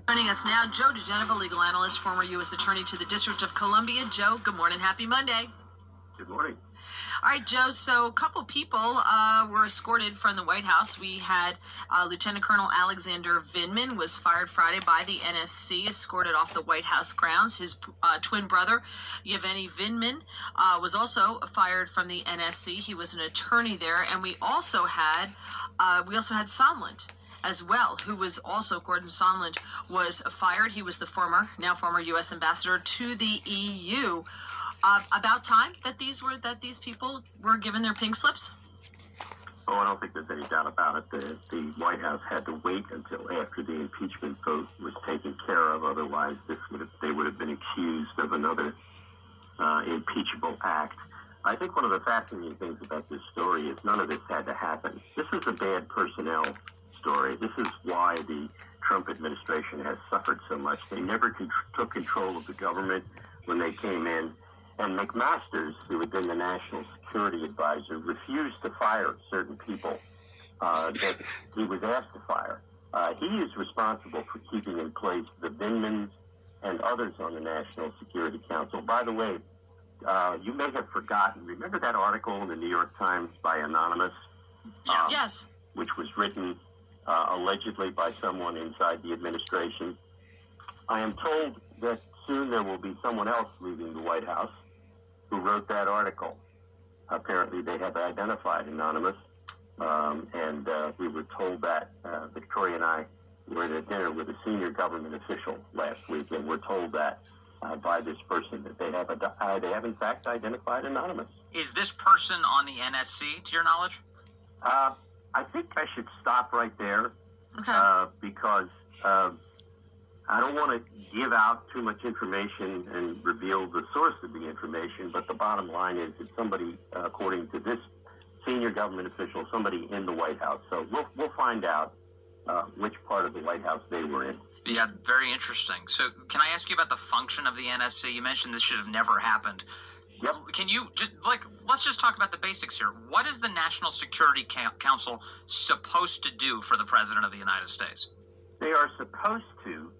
Joining us now, Joe DeGeneva, legal analyst, former U.S. Attorney to the District of Columbia. Joe, good morning. Happy Monday. Good morning. All right, Joe, so a couple people were escorted from the White House. We had Lieutenant Colonel Alexander Vindman was fired Friday by the NSC, escorted off the White House grounds. His twin brother, Yevgeny Vindman, was also fired from the NSC. He was an attorney there. And we also had Sondland as well, who was also, Gordon Sondland, was fired. He was the now former U.S. ambassador to the EU. About time that these people were given their pink slips? Oh, I don't think there's any doubt about it. The White House had to wait until after the impeachment vote was taken care of. Otherwise, they would have been accused of another impeachable act. I think one of the fascinating things about this story is none of this had to happen. This is a bad personnel story. This is why the Trump administration has suffered so much. They never took control of the government when they came in. And McMaster, who had been the national security advisor, refused to fire certain people that he was asked to fire. He is responsible for keeping in place the Vindmans and others on the National Security Council. By the way, you may have forgotten, remember that article in the New York Times by Anonymous? Yes. Which was written allegedly by someone inside the administration. I am told that soon there will be someone else leaving the White House who wrote that article. Apparently they have identified Anonymous, and we were told that. Victoria and I were at a dinner with a senior government official last week, and we're told that by this person that they have in fact identified Anonymous. Is this person on the NSC, to your knowledge? I think I should stop right there. Okay. Because I don't want to give out too much information and reveal the source of the information, but the bottom line is it's somebody, according to this senior government official, somebody in the White House. So we'll find out which part of the White House they were in. Yeah, very interesting. So can I ask you about the function of the NSC? You mentioned this should have never happened. Yep. Can you let's just talk about the basics here. What is the National Security Council supposed to do for the President of the United States? They are supposed to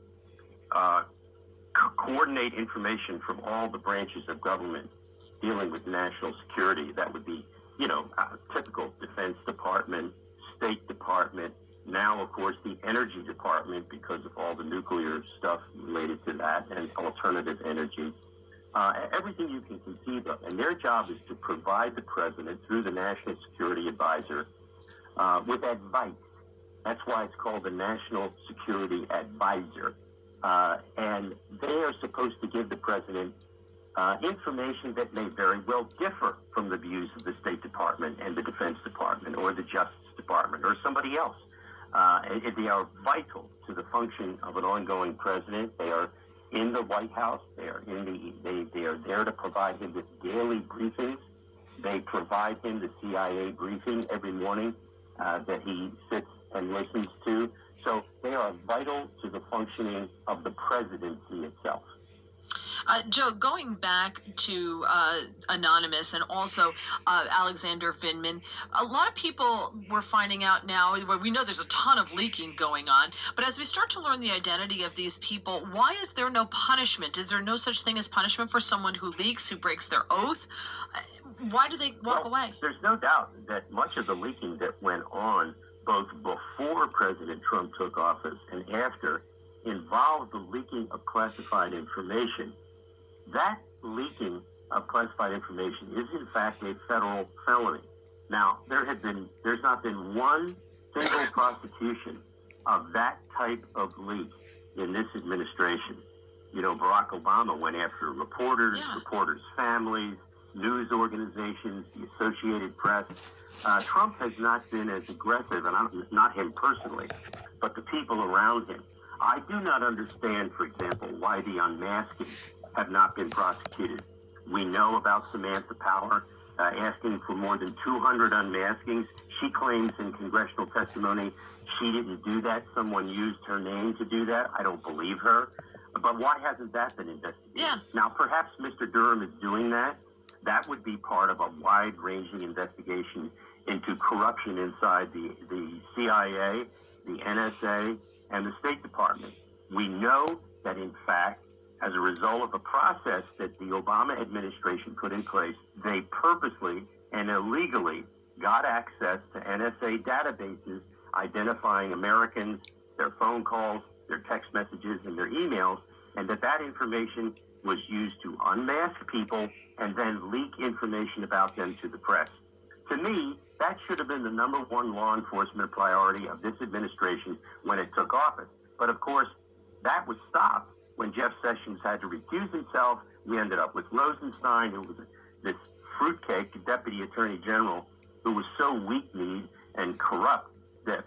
coordinate information from all the branches of government dealing with national security. That would be, typical Defense Department, State Department, now, of course, the Energy Department because of all the nuclear stuff related to that and alternative energy. Everything you can conceive of. And their job is to provide the President, through the National Security Advisor, with advice. That's why it's called the National Security Advisor. And they are supposed to give the President information that may very well differ from the views of the State Department and the Defense Department or the Justice Department or somebody else. They are vital to the function of an ongoing president. They are in the White House. They are there to provide him with daily briefings. They provide him the CIA briefing every morning that he sits and listens to. So they are vital to the functioning of the presidency itself. Joe, going back to Anonymous and also Alexander Vindman, a lot of people were finding out now, we know there's a ton of leaking going on, but as we start to learn the identity of these people, why is there no punishment? Is there no such thing as punishment for someone who leaks, who breaks their oath? Why do they walk away? There's no doubt that much of the leaking that went on both before President Trump took office and after involved the leaking of classified information. That leaking of classified information is in fact a federal felony. Now, there's not been one single prosecution of that type of leak in this administration. Barack Obama went after reporters, reporters' families, news organizations, the Associated Press. Trump has not been as aggressive, and not him personally, but the people around him. I do not understand, for example, why the unmasking have not been prosecuted. We know about Samantha Power asking for more than 200 unmaskings. She claims in congressional testimony she didn't do that. Someone used her name to do that. I don't believe her. But why hasn't that been investigated? Yeah. Now, perhaps Mr. Durham is doing that. That would be part of a wide-ranging investigation into corruption inside the CIA, the NSA, and the State Department. We know that, in fact, as a result of a process that the Obama administration put in place, they purposely and illegally got access to NSA databases identifying Americans, their phone calls, their text messages, and their emails, and that information was used to unmask people and then leak information about them to the press. To me, that should have been the number one law enforcement priority of this administration when it took office. But of course, that was stopped when Jeff Sessions had to recuse himself. We ended up with Rosenstein, who was this fruitcake deputy attorney general who was so weak-kneed and corrupt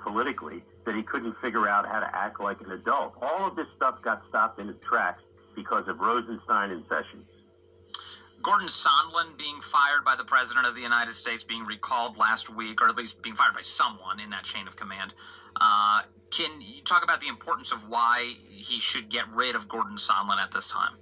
politically that he couldn't figure out how to act like an adult. All of this stuff got stopped in its tracks because of Rosenstein and Sessions. Gordon Sondland being fired by the President of the United States, being recalled last week, or at least being fired by someone in that chain of command. Can you talk about the importance of why he should get rid of Gordon Sondland at this time?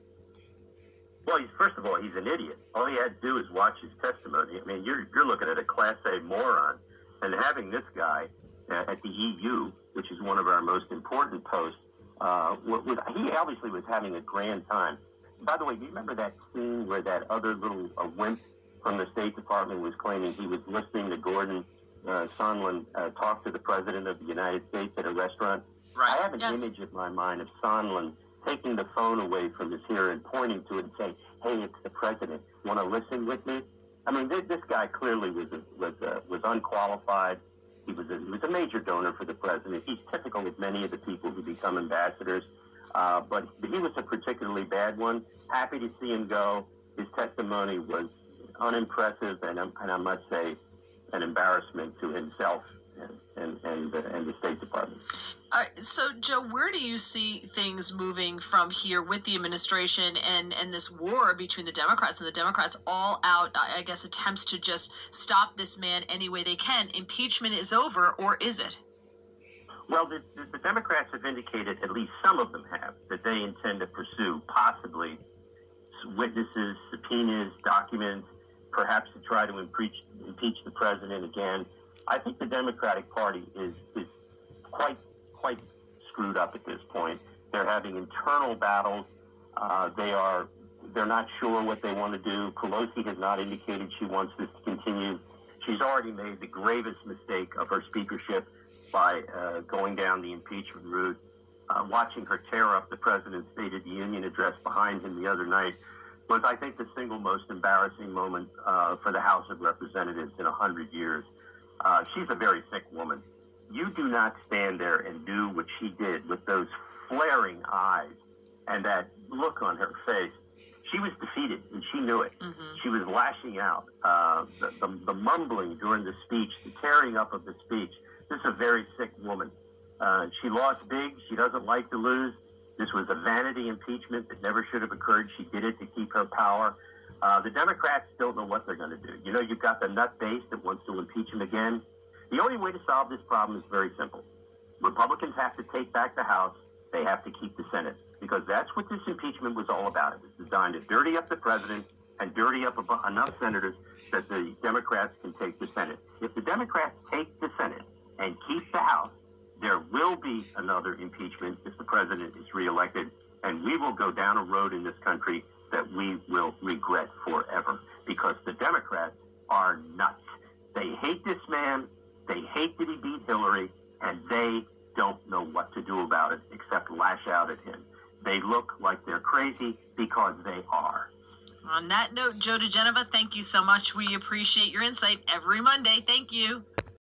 Well, first of all, he's an idiot. All he had to do is watch his testimony. I mean, you're looking at a Class A moron, and having this guy at the EU, which is one of our most important posts, he obviously was having a grand time. By the way, do you remember that scene where that other little wimp from the State Department was claiming he was listening to Gordon Sondland talk to the President of the United States at a restaurant? Right. I have an image in my mind of Sondland taking the phone away from his ear and pointing to it and saying, "Hey, it's the President. Want to listen with me?" I mean, this guy clearly was unqualified. He was a major donor for the President. He's typical of many of the people who become ambassadors. But he was a particularly bad one. Happy to see him go. His testimony was unimpressive and I must say an embarrassment to himself and the State Department. All right, so, Joe, where do you see things moving from here with the administration and this war between the Democrats and the Democrats all out, I guess, attempts to just stop this man any way they can? Impeachment is over, or is it? Well, the Democrats have indicated, at least some of them have, that they intend to pursue possibly witnesses, subpoenas, documents, perhaps to try to impeach the president again. I think the Democratic Party is quite screwed up at this point. They're having internal battles. They're not sure what they want to do. Pelosi has not indicated she wants this to continue. She's already made the gravest mistake of her speakership by going down the impeachment route. Watching her tear up the President's State of the Union address behind him the other night was, I think, the single most embarrassing moment for the House of Representatives in 100 years. She's a very sick woman. You do not stand there and do what she did with those flaring eyes and that look on her face. She was defeated, and she knew it. Mm-hmm. She was lashing out. The mumbling during the speech, the tearing up of the speech. This is a very sick woman. She lost big. She doesn't like to lose. This was a vanity impeachment that never should have occurred. She did it to keep her power. The Democrats don't know what they're going to do. You know, you've got the nut base that wants to impeach him again. The only way to solve this problem is very simple. Republicans have to take back the House. They have to keep the Senate, because that's what this impeachment was all about. It was designed to dirty up the president and dirty up enough senators that the Democrats can take the Senate. If the Democrats take the Senate and keep the House, there will be another impeachment if the president is reelected, and we will go down a road in this country that we will regret forever, because the Democrats are nuts. They hate this man. They hate that he beat Hillary, and they don't know what to do about it except lash out at him. They look like they're crazy because they are. On that note, Joe diGenova, thank you so much. We appreciate your insight every Monday. Thank you.